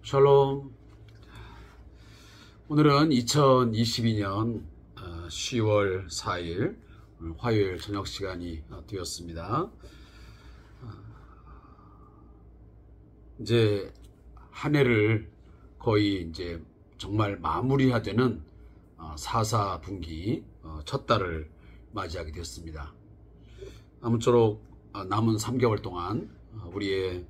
샬롬. 오늘은 2022년 10월 4일 화요일 저녁 시간이 되었습니다. 이제 한 해를 거의 이제 정말 마무리해야 되는 4.4분기 첫 달을 맞이하게 되었습니다. 아무쪼록 남은 3개월 동안 우리의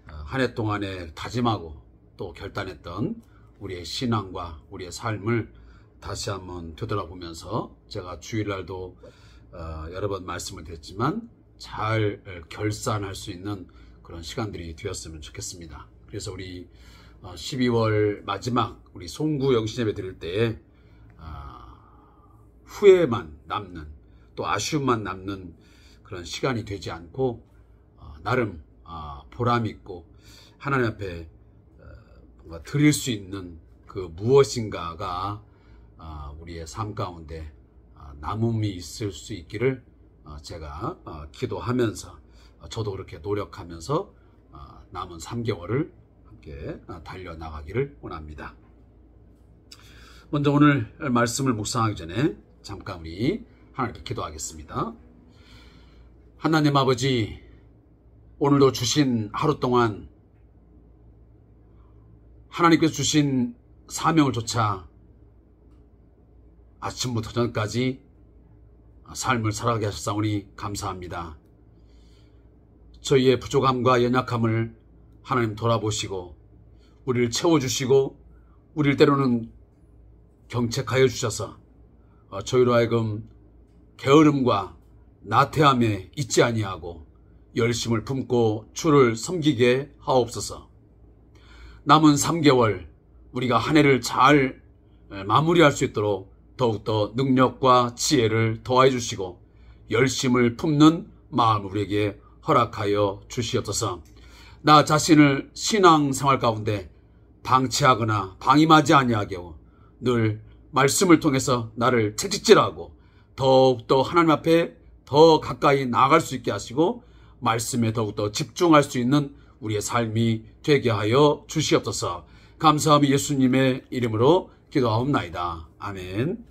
한 해 동안에 다짐하고 또 결단했던 우리의 신앙과 우리의 삶을 다시 한번 되돌아보면서 제가 주일날도 여러 번 말씀을 드렸지만 잘 결산할 수 있는 그런 시간들이 되었으면 좋겠습니다. 그래서 우리 12월 마지막 우리 송구 영신 예배 드릴 때에 후회만 남는 또 아쉬움만 남는 그런 시간이 되지 않고 나름 보람 있고 하나님 앞에 뭔가 드릴 수 있는 그 무엇인가가 우리의 삶 가운데 남음이 있을 수 있기를 제가 기도하면서 저도 그렇게 노력하면서 남은 3개월을 함께 달려나가기를 원합니다. 먼저 오늘 말씀을 묵상하기 전에 잠깐 우리 하나님께 기도하겠습니다. 하나님 아버지, 오늘도 주신 하루 동안 하나님께서 주신 사명을 좇아 아침부터 저녁까지 삶을 살아가게 하셨사오니 감사합니다. 저희의 부족함과 연약함을 하나님 돌아보시고 우리를 채워주시고 우리를 때로는 경책하여 주셔서 저희로 하여금 게으름과 나태함에 있지 아니하고 열심을 품고 주를 섬기게 하옵소서. 남은 3개월 우리가 한 해를 잘 마무리할 수 있도록 더욱더 능력과 지혜를 더하여 주시고 열심을 품는 마음 우리에게 허락하여 주시옵소서. 나 자신을 신앙생활 가운데 방치하거나 방임하지 아니하게 하고 늘 말씀을 통해서 나를 채찍질하고 더욱더 하나님 앞에 더 가까이 나아갈 수 있게 하시고 말씀에 더욱더 집중할 수 있는 우리의 삶이 되게 하여 주시옵소서. 감사하며 예수님의 이름으로 기도하옵나이다. 아멘.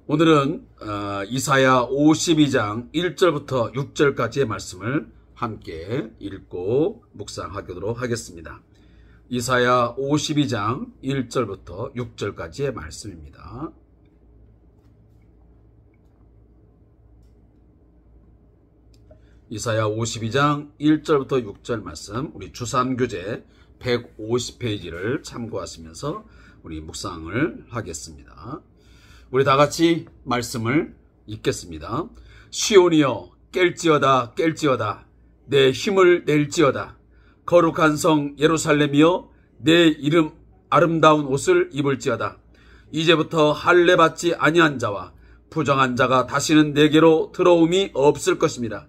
오늘은 이사야 52장 1절부터 6절까지의 말씀을 함께 읽고 묵상하도록 하겠습니다. 이사야 52장 1절부터 6절까지의 말씀입니다. 이사야 52장 1절부터 6절 말씀, 우리 주3교재 150페이지를 참고하시면서 우리 묵상을 하겠습니다. 우리 다 같이 말씀을 읽겠습니다. 시온이여 깰지어다 깰지어다 내 힘을 낼지어다. 거룩한 성 예루살렘이여 내 이름 아름다운 옷을 입을지어다. 이제부터 할례 받지 아니한 자와 부정한 자가 다시는 내게로 들어옴이 없을 것입니다.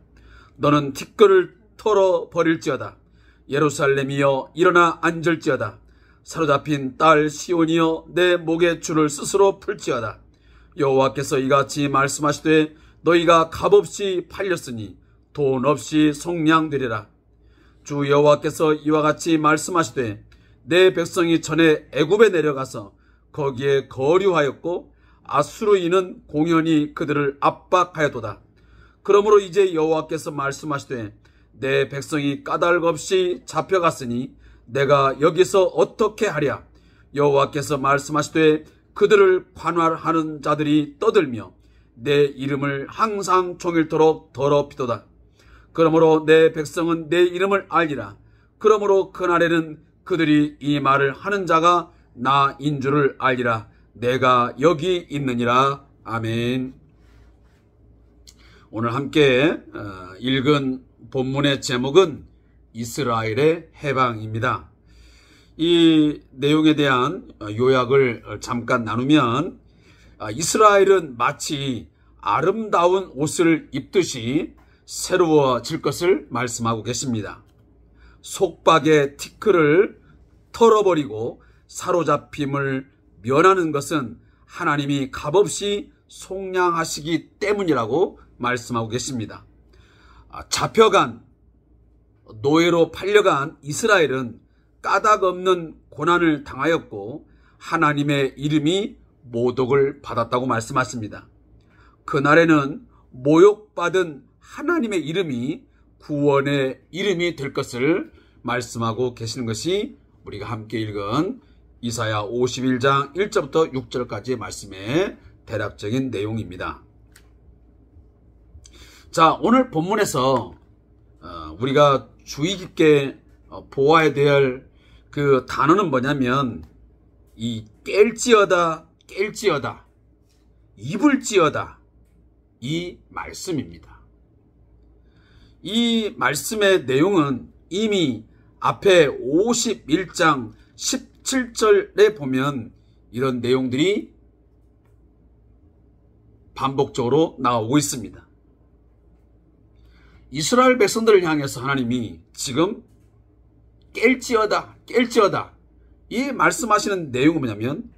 너는 티끌을 털어버릴지어다. 예루살렘이여 일어나 앉을지어다. 사로잡힌 딸 시온이여 내 목의 줄을 스스로 풀지어다. 여호와께서 이같이 말씀하시되 너희가 값없이 팔렸으니 돈 없이 속량되리라. 주 여호와께서 이와 같이 말씀하시되 내 백성이 전에 애굽에 내려가서 거기에 거류하였고 아수르인은 공연히 그들을 압박하였도다. 그러므로 이제 여호와께서 말씀하시되 내 백성이 까닭 없이 잡혀갔으니 내가 여기서 어떻게 하랴. 여호와께서 말씀하시되 그들을 관할하는 자들이 떠들며 내 이름을 항상 종일토록 더럽히도다. 그러므로 내 백성은 내 이름을 알리라. 그러므로 그날에는 그들이 이 말을 하는 자가 나인 줄을 알리라. 내가 여기 있느니라. 아멘. 오늘 함께 읽은 본문의 제목은 이스라엘의 해방입니다. 이 내용에 대한 요약을 잠깐 나누면 이스라엘은 마치 아름다운 옷을 입듯이 새로워질 것을 말씀하고 계십니다. 속박의 티끌을 털어버리고 사로잡힘을 면하는 것은 하나님이 값없이 속량하시기 때문이라고 말씀하고 계십니다. 잡혀간 노예로 팔려간 이스라엘은 까닭 없는 고난을 당하였고 하나님의 이름이 모독을 받았다고 말씀하십니다. 그날에는 모욕받은 하나님의 이름이 구원의 이름이 될 것을 말씀하고 계시는 것이 우리가 함께 읽은 이사야 51장 1절부터 6절까지의 말씀의 대략적인 내용입니다. 자, 오늘 본문에서 우리가 주의 깊게 보아야 될 그 단어는 뭐냐면 이 깰지어다, 깰지어다, 입을지어다, 이 말씀입니다. 이 말씀의 내용은 이미 앞에 51장 17절에 보면 이런 내용들이 반복적으로 나오고 있습니다. 이스라엘 백성들을 향해서 하나님이 지금 깰지어다, 깰지어다, 이 말씀하시는 내용은 뭐냐면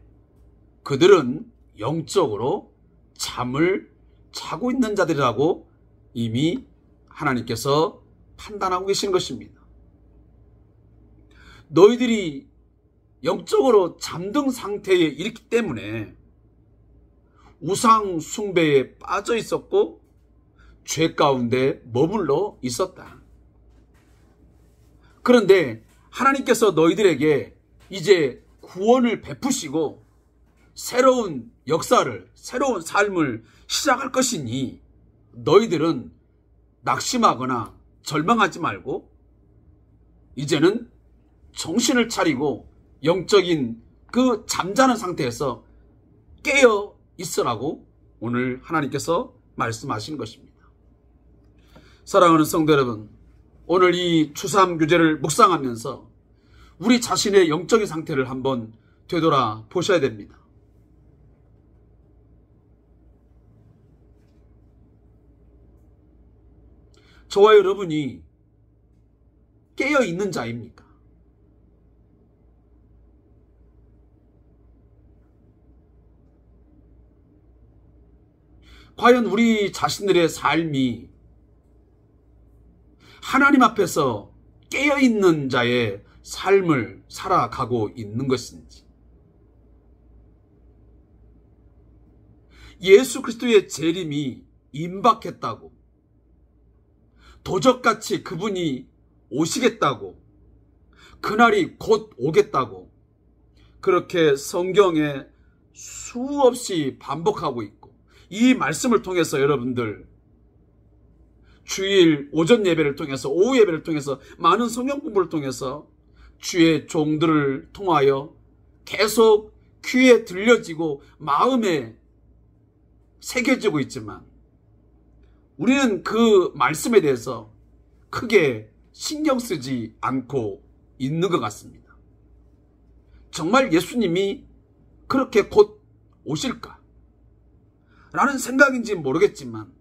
그들은 영적으로 잠을 자고 있는 자들이라고 이미 하나님께서 판단하고 계신 것입니다. 너희들이 영적으로 잠든 상태에 있기 때문에 우상 숭배에 빠져 있었고 죄 가운데 머물러 있었다. 그런데 하나님께서 너희들에게 이제 구원을 베푸시고 새로운 역사를, 새로운 삶을 시작할 것이니 너희들은 낙심하거나 절망하지 말고 이제는 정신을 차리고 영적인 그 잠자는 상태에서 깨어 있으라고 오늘 하나님께서 말씀하시는 것입니다. 사랑하는 성도 여러분, 오늘 이 추수감규제를 묵상하면서 우리 자신의 영적인 상태를 한번 되돌아 보셔야 됩니다. 저와 여러분이 깨어 있는 자입니까? 과연 우리 자신들의 삶이 하나님 앞에서 깨어있는 자의 삶을 살아가고 있는 것인지, 예수 그리스도의 재림이 임박했다고, 도적같이 그분이 오시겠다고, 그날이 곧 오겠다고 그렇게 성경에 수없이 반복하고 있고, 이 말씀을 통해서 여러분들 주일 오전 예배를 통해서, 오후 예배를 통해서, 많은 성경 공부를 통해서 주의 종들을 통하여 계속 귀에 들려지고 마음에 새겨지고 있지만 우리는 그 말씀에 대해서 크게 신경 쓰지 않고 있는 것 같습니다. 정말 예수님이 그렇게 곧 오실까? 라는 생각인지 모르겠지만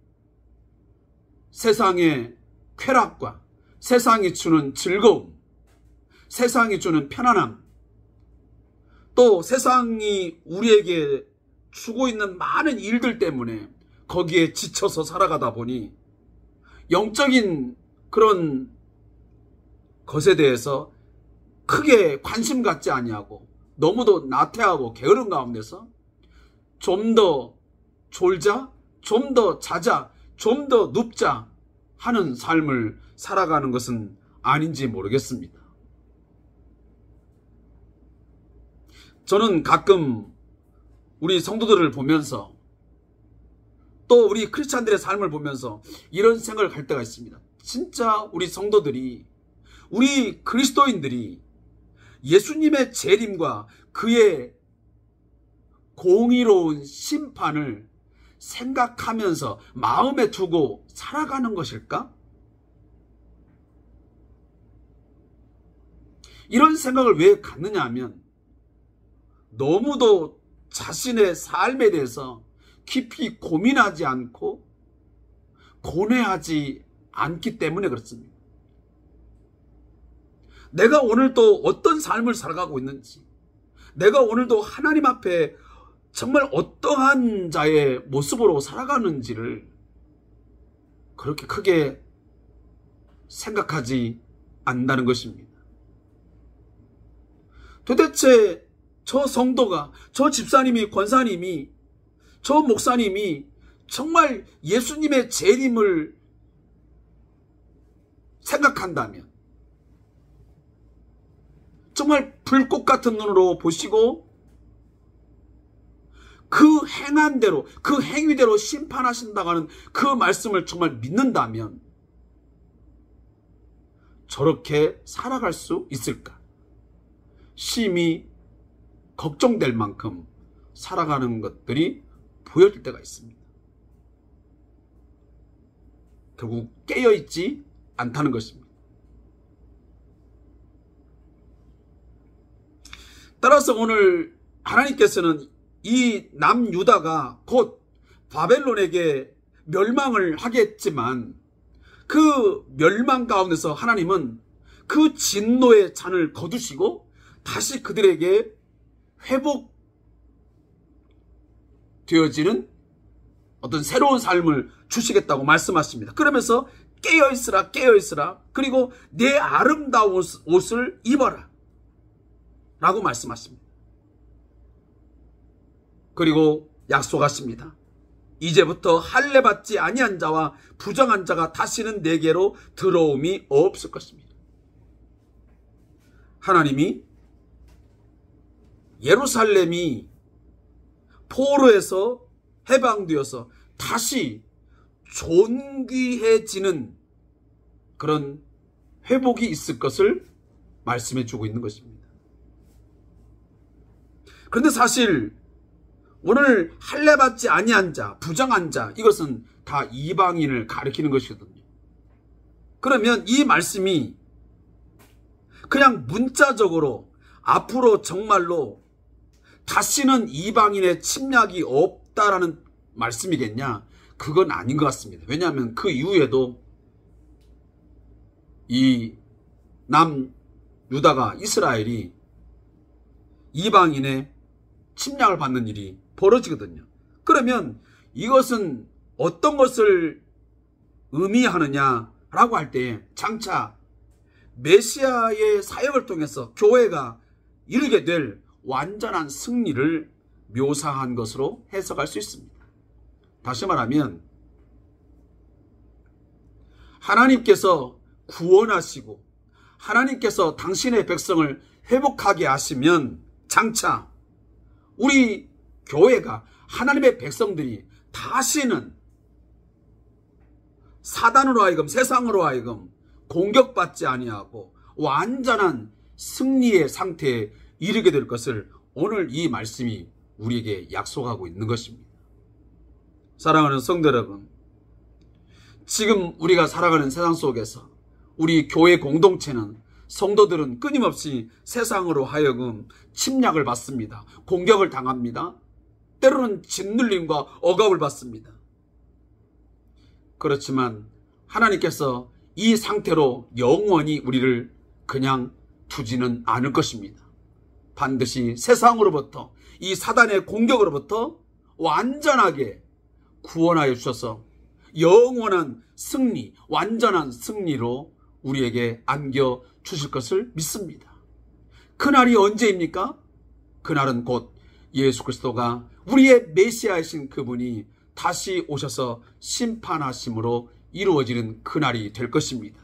세상의 쾌락과 세상이 주는 즐거움, 세상이 주는 편안함, 또 세상이 우리에게 주고 있는 많은 일들 때문에 거기에 지쳐서 살아가다 보니 영적인 그런 것에 대해서 크게 관심 갖지 아니하고 너무도 나태하고 게으른 가운데서 좀 더 졸자, 좀 더 자자, 좀 더 눕자 하는 삶을 살아가는 것은 아닌지 모르겠습니다. 저는 가끔 우리 성도들을 보면서 또 우리 크리스찬들의 삶을 보면서 이런 생각을 할 때가 있습니다. 진짜 우리 성도들이, 우리 그리스도인들이 예수님의 재림과 그의 공의로운 심판을 생각하면서 마음에 두고 살아가는 것일까? 이런 생각을 왜 갖느냐 하면 너무도 자신의 삶에 대해서 깊이 고민하지 않고 고뇌하지 않기 때문에 그렇습니다. 내가 오늘도 어떤 삶을 살아가고 있는지, 내가 오늘도 하나님 앞에 정말 어떠한 자의 모습으로 살아가는지를 그렇게 크게 생각하지 안다는 것입니다. 도대체 저 성도가, 저 집사님이, 권사님이, 저 목사님이 정말 예수님의 재림을 생각한다면, 정말 불꽃 같은 눈으로 보시고 그 행한 대로, 그 행위대로 심판하신다고 하는 그 말씀을 정말 믿는다면 저렇게 살아갈 수 있을까? 심히 걱정될 만큼 살아가는 것들이 보여질 때가 있습니다. 결국 깨어있지 않다는 것입니다. 따라서 오늘 하나님께서는 이 남유다가 곧 바벨론에게 멸망을 하겠지만 그 멸망 가운데서 하나님은 그 진노의 잔을 거두시고 다시 그들에게 회복되어지는 어떤 새로운 삶을 주시겠다고 말씀하십니다. 그러면서 깨어있으라, 깨어있으라, 그리고 내 아름다운 옷을 입어라 라고 말씀하십니다. 그리고 약속하십니다. 이제부터 할례 받지 아니한 자와 부정한 자가 다시는 내게로 들어옴이 없을 것입니다. 하나님이 예루살렘이 포로에서 해방되어서 다시 존귀해지는 그런 회복이 있을 것을 말씀해 주고 있는 것입니다. 그런데 사실 오늘 할례 받지 아니한 자, 부정한 자, 이것은 다 이방인을 가리키는 것이거든요. 그러면 이 말씀이 그냥 문자적으로 앞으로 정말로 다시는 이방인의 침략이 없다라는 말씀이겠냐? 그건 아닌 것 같습니다. 왜냐하면 그 이후에도 이 남유다가, 이스라엘이 이방인의 침략을 받는 일이 벌어지거든요. 그러면 이것은 어떤 것을 의미하느냐라고 할 때 장차 메시아의 사역을 통해서 교회가 이루게 될 완전한 승리를 묘사한 것으로 해석할 수 있습니다. 다시 말하면 하나님께서 구원하시고 하나님께서 당신의 백성을 회복하게 하시면 장차 우리 교회가, 하나님의 백성들이 다시는 사단으로 하여금, 세상으로 하여금 공격받지 아니하고 완전한 승리의 상태에 이르게 될 것을 오늘 이 말씀이 우리에게 약속하고 있는 것입니다. 사랑하는 성도 여러분, 지금 우리가 살아가는 세상 속에서 우리 교회 공동체는, 성도들은 끊임없이 세상으로 하여금 침략을 받습니다. 공격을 당합니다. 때로는 짓눌림과 억압을 받습니다. 그렇지만 하나님께서 이 상태로 영원히 우리를 그냥 두지는 않을 것입니다. 반드시 세상으로부터, 이 사단의 공격으로부터 완전하게 구원하여 주셔서 영원한 승리, 완전한 승리로 우리에게 안겨주실 것을 믿습니다. 그날이 언제입니까? 그날은 곧 예수 그리스도가, 우리의 메시아이신 그분이 다시 오셔서 심판하심으로 이루어지는 그날이 될 것입니다.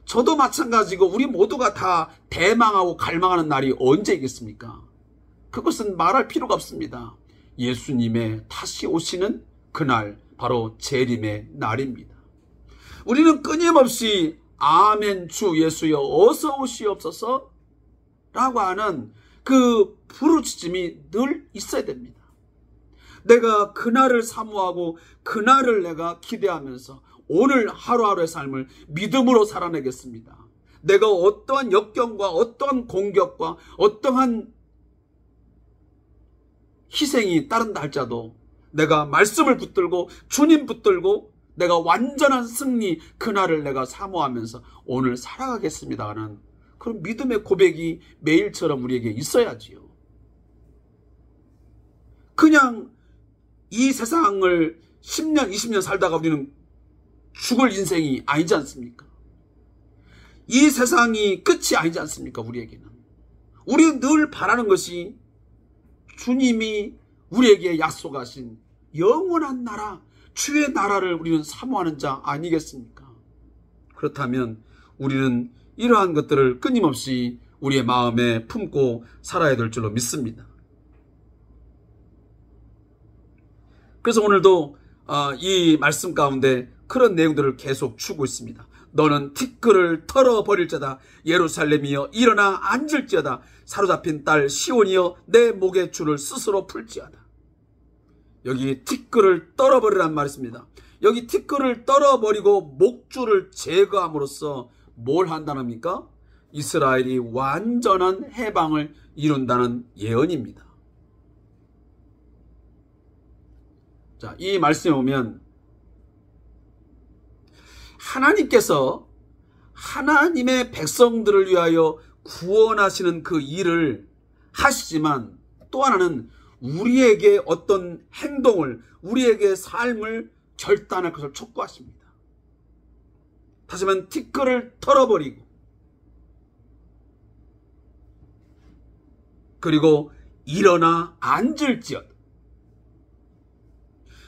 저도 마찬가지고 우리 모두가 다 대망하고 갈망하는 날이 언제이겠습니까? 그것은 말할 필요가 없습니다. 예수님의 다시 오시는 그날, 바로 재림의 날입니다. 우리는 끊임없이 아멘 주 예수여 어서 오시옵소서 라고 하는 그 부르짖음이 늘 있어야 됩니다. 내가 그날을 사모하고 그날을 내가 기대하면서 오늘 하루하루의 삶을 믿음으로 살아내겠습니다. 내가 어떠한 역경과 어떠한 공격과 어떠한 희생이 따른다 할지라도 내가 말씀을 붙들고 주님 붙들고 내가 완전한 승리 그날을 내가 사모하면서 오늘 살아가겠습니다 하는 그런 믿음의 고백이 매일처럼 우리에게 있어야지요. 그냥 이 세상을 10년, 20년 살다가 우리는 죽을 인생이 아니지 않습니까? 이 세상이 끝이 아니지 않습니까? 우리에게는. 우리는 늘 바라는 것이 주님이 우리에게 약속하신 영원한 나라, 주의 나라를 우리는 사모하는 자 아니겠습니까? 그렇다면 우리는 이러한 것들을 끊임없이 우리의 마음에 품고 살아야 될 줄로 믿습니다. 그래서 오늘도 이 말씀 가운데 그런 내용들을 계속 주고 있습니다. 너는 티끌을 털어버릴지어다. 예루살렘이여 일어나 앉을지어다. 사로잡힌 딸 시온이여 내 목의 줄을 스스로 풀지어다. 여기 티끌을 떨어버리란 말이 있습니다. 여기 티끌을 떨어버리고 목줄을 제거함으로써 뭘 한다는 겁니까? 이스라엘이 완전한 해방을 이룬다는 예언입니다. 자, 이 말씀에 보면 하나님께서 하나님의 백성들을 위하여 구원하시는 그 일을 하시지만 또 하나는 우리에게 어떤 행동을, 우리에게 삶을 결단할 것을 촉구하십니다. 다시 말하면 티끌을 털어버리고 그리고 일어나 앉을지어다.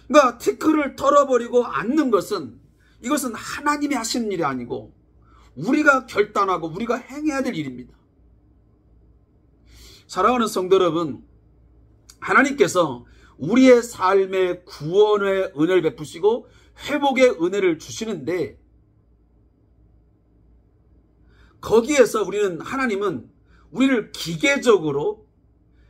그러니까 티끌을 털어버리고 앉는 것은 이것은 하나님이 하시는 일이 아니고 우리가 결단하고 우리가 행해야 될 일입니다. 사랑하는 성도 여러분, 하나님께서 우리의 삶에 구원의 은혜를 베푸시고 회복의 은혜를 주시는데 거기에서 하나님은 우리를 기계적으로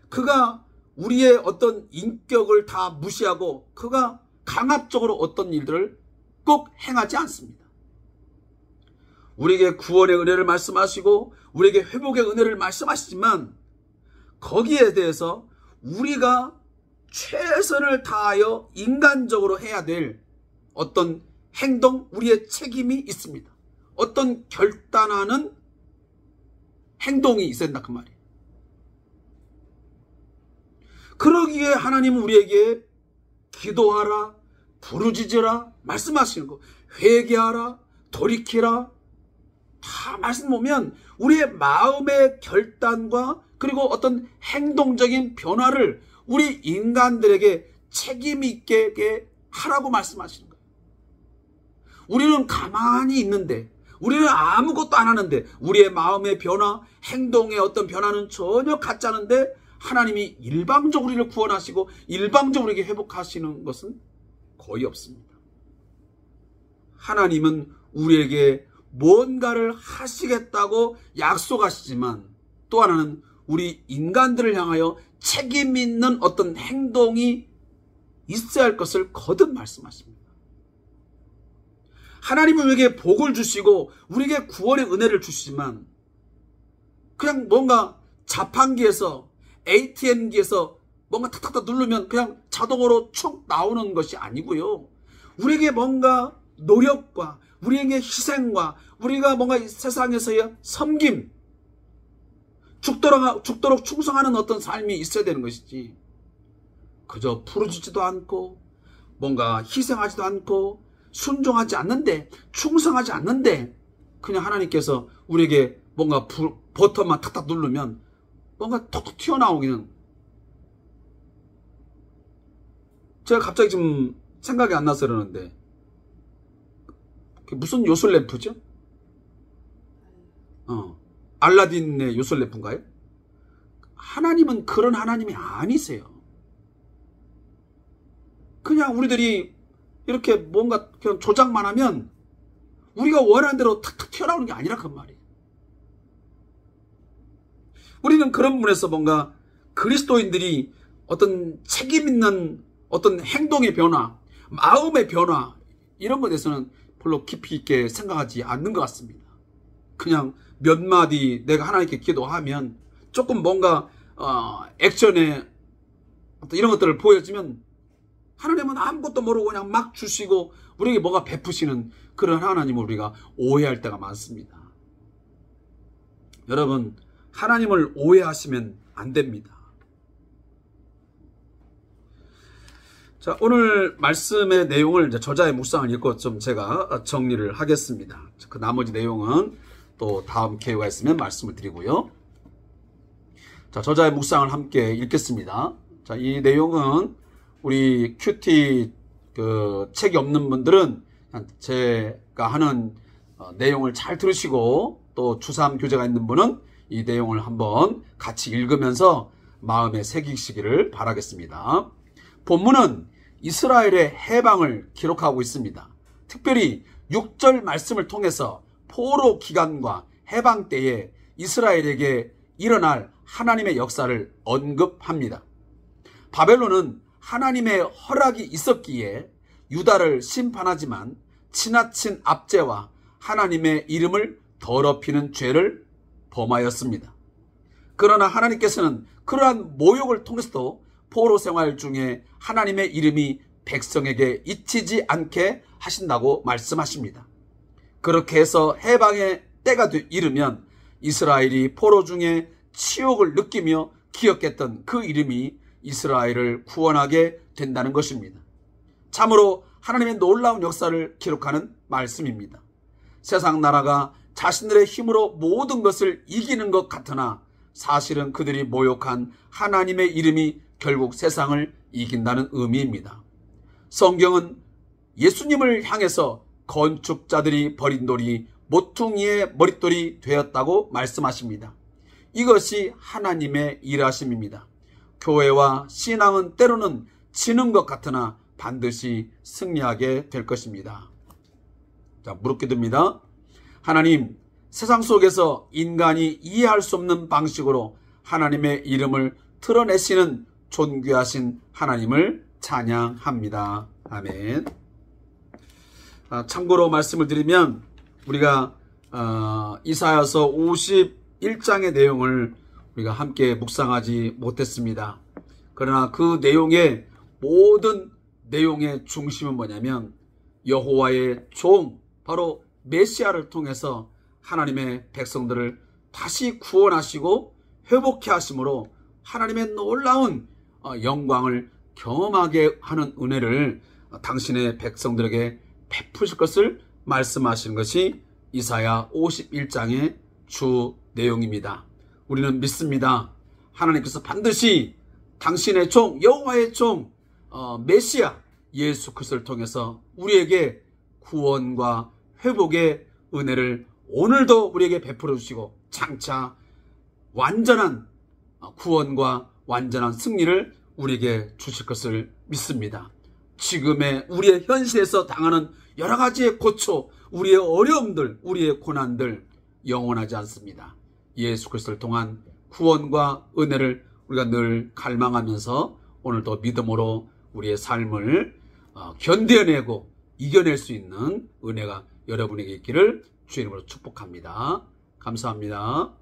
그가 우리의 어떤 인격을 다 무시하고 그가 강압적으로 어떤 일들을 꼭 행하지 않습니다. 우리에게 구원의 은혜를 말씀하시고 우리에게 회복의 은혜를 말씀하시지만 거기에 대해서 우리가 최선을 다하여 인간적으로 해야 될 어떤 행동, 우리의 책임이 있습니다. 어떤 결단하는 행동이 있어야 된다 그 말이에요. 그러기에 하나님은 우리에게 기도하라, 부르짖으라 말씀하시는 거, 회개하라, 돌이키라 다 말씀 보면 우리의 마음의 결단과 그리고 어떤 행동적인 변화를 우리 인간들에게 책임 있게 하라고 말씀하시는 거예요. 우리는 가만히 있는데, 우리는 아무것도 안 하는데, 우리의 마음의 변화, 행동의 어떤 변화는 전혀 같지 않은데 하나님이 일방적으로 우리를 구원하시고 일방적으로 우리에게 회복하시는 것은 거의 없습니다. 하나님은 우리에게 뭔가를 하시겠다고 약속하시지만 또 하나는 우리 인간들을 향하여 책임 있는 어떤 행동이 있어야 할 것을 거듭 말씀하십니다. 하나님은 우리에게 복을 주시고 우리에게 구원의 은혜를 주시지만 그냥 뭔가 자판기에서 ATM기에서 뭔가 탁탁탁 누르면 그냥 자동으로 쭉 나오는 것이 아니고요. 우리에게 뭔가 노력과 우리에게 희생과 우리가 뭔가 이 세상에서의 섬김, 죽도록 충성하는 어떤 삶이 있어야 되는 것이지 그저 부르짖지도 않고 뭔가 희생하지도 않고 순종하지 않는데 충성하지 않는데 그냥 하나님께서 우리에게 뭔가 버튼만 탁탁 누르면 뭔가 톡톡 튀어나오기는 제가 갑자기 지금 생각이 안 나서 그러는데 무슨 요술램프죠? 알라딘의 요술램프인가요? 하나님은 그런 하나님이 아니세요. 그냥 우리들이 이렇게 뭔가 그냥 조작만 하면 우리가 원하는 대로 탁탁 튀어나오는 게 아니라 그 말이에요. 우리는 그런 부분에서 뭔가 그리스도인들이 어떤 책임 있는 어떤 행동의 변화, 마음의 변화 이런 것에 대해서는 별로 깊이 있게 생각하지 않는 것 같습니다. 그냥 몇 마디 내가 하나님께 기도하면 조금 뭔가 액션에 어떤 이런 것들을 보여주면 하나님은 아무것도 모르고 그냥 막 주시고 우리에게 뭐가 베푸시는 그런 하나님을 우리가 오해할 때가 많습니다. 여러분, 하나님을 오해하시면 안 됩니다. 자, 오늘 말씀의 내용을 이제 저자의 묵상을 읽고 좀 제가 정리를 하겠습니다. 그 나머지 내용은 또 다음 기회가 있으면 말씀을 드리고요. 자, 저자의 묵상을 함께 읽겠습니다. 자, 이 내용은 우리 큐티 책이 없는 분들은 제가 하는 내용을 잘 들으시고 또 주삼 교재가 있는 분은 이 내용을 한번 같이 읽으면서 마음에 새기시기를 바라겠습니다. 본문은 이스라엘의 해방을 기록하고 있습니다. 특별히 6절 말씀을 통해서 포로 기간과 해방 때에 이스라엘에게 일어날 하나님의 역사를 언급합니다. 바벨론은 하나님의 허락이 있었기에 유다를 심판하지만 지나친 압제와 하나님의 이름을 더럽히는 죄를 범하였습니다. 그러나 하나님께서는 그러한 모욕을 통해서도 포로 생활 중에 하나님의 이름이 백성에게 잊히지 않게 하신다고 말씀하십니다. 그렇게 해서 해방의 때가 이르면 이스라엘이 포로 중에 치욕을 느끼며 기억했던 그 이름이 이스라엘을 구원하게 된다는 것입니다. 참으로 하나님의 놀라운 역사를 기록하는 말씀입니다. 세상 나라가 자신들의 힘으로 모든 것을 이기는 것 같으나 사실은 그들이 모욕한 하나님의 이름이 결국 세상을 이긴다는 의미입니다. 성경은 예수님을 향해서 건축자들이 버린 돌이 모퉁이의 머릿돌이 되었다고 말씀하십니다. 이것이 하나님의 일하심입니다. 교회와 신앙은 때로는 지는 것 같으나 반드시 승리하게 될 것입니다. 자, 묻습니다. 하나님, 세상 속에서 인간이 이해할 수 없는 방식으로 하나님의 이름을 드러내시는 존귀하신 하나님을 찬양합니다. 아멘. 참고로 말씀을 드리면 우리가 이사야서 51장의 내용을 우리가 함께 묵상하지 못했습니다. 그러나 그 내용의 모든 내용의 중심은 뭐냐면 여호와의 종, 바로 메시아를 통해서 하나님의 백성들을 다시 구원하시고 회복케 하심으로 하나님의 놀라운 영광을 경험하게 하는 은혜를 당신의 백성들에게 베푸실 것을 말씀하시는 것이 이사야 51장의 주 내용입니다. 우리는 믿습니다. 하나님께서 반드시 당신의 종, 여호와의 종, 메시아 예수 그리스도를 통해서 우리에게 구원과 회복의 은혜를 오늘도 우리에게 베풀어 주시고 장차 완전한 구원과 완전한 승리를 우리에게 주실 것을 믿습니다. 지금의 우리의 현실에서 당하는 여러 가지의 고초, 우리의 어려움들, 우리의 고난들 영원하지 않습니다. 예수 그리스도를 통한 구원과 은혜를 우리가 늘 갈망하면서 오늘도 믿음으로 우리의 삶을 견뎌내고 이겨낼 수 있는 은혜가 여러분에게 있기를 주의 이름으로 축복합니다. 감사합니다.